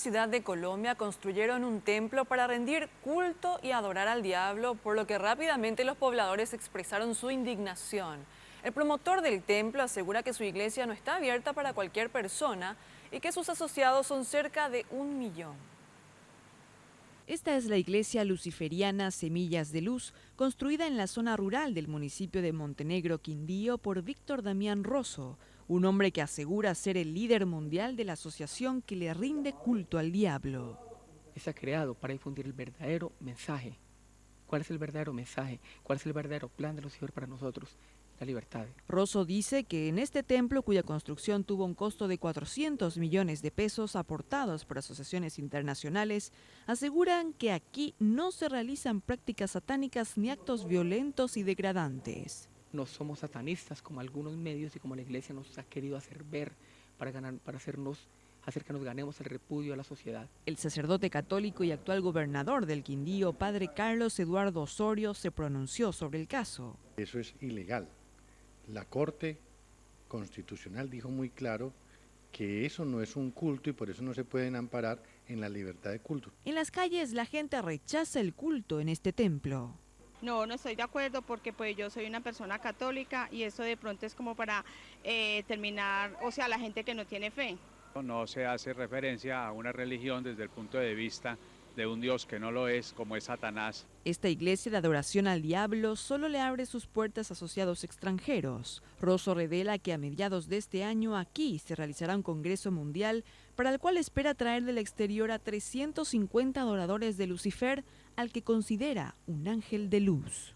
ciudad de Colombia construyeron un templo para rendir culto y adorar al diablo, por lo que rápidamente los pobladores expresaron su indignación. El promotor del templo asegura que su iglesia no está abierta para cualquier persona y que sus asociados son cerca de 1 millón. Esta es la iglesia luciferiana Semillas de Luz, construida en la zona rural del municipio de Montenegro, Quindío, por Víctor Damián Rosso, un hombre que asegura ser el líder mundial de la asociación que le rinde culto al diablo. Está creado para difundir el verdadero mensaje. ¿Cuál es el verdadero mensaje? ¿Cuál es el verdadero plan de Lucifer para nosotros? La libertad. Rosso dice que en este templo, cuya construcción tuvo un costo de 400 millones de pesos aportados por asociaciones internacionales, aseguran que aquí no se realizan prácticas satánicas ni actos violentos y degradantes. No somos satanistas como algunos medios y como la iglesia nos ha querido hacer ver para hacer que nos ganemos el repudio a la sociedad. El sacerdote católico y actual gobernador del Quindío, padre Carlos Eduardo Osorio, se pronunció sobre el caso. Eso es ilegal. La Corte Constitucional dijo muy claro que eso no es un culto y por eso no se pueden amparar en la libertad de culto. En las calles la gente rechaza el culto en este templo. No, no estoy de acuerdo porque pues yo soy una persona católica y eso de pronto es como para terminar, o sea, la gente que no tiene fe. No se hace referencia a una religión desde el punto de vista de un Dios que no lo es, como es Satanás. Esta iglesia de adoración al diablo solo le abre sus puertas a asociados extranjeros. Rosso revela que a mediados de este año aquí se realizará un congreso mundial para el cual espera traer del exterior a 350 adoradores de Lucifer, al que considera un ángel de luz.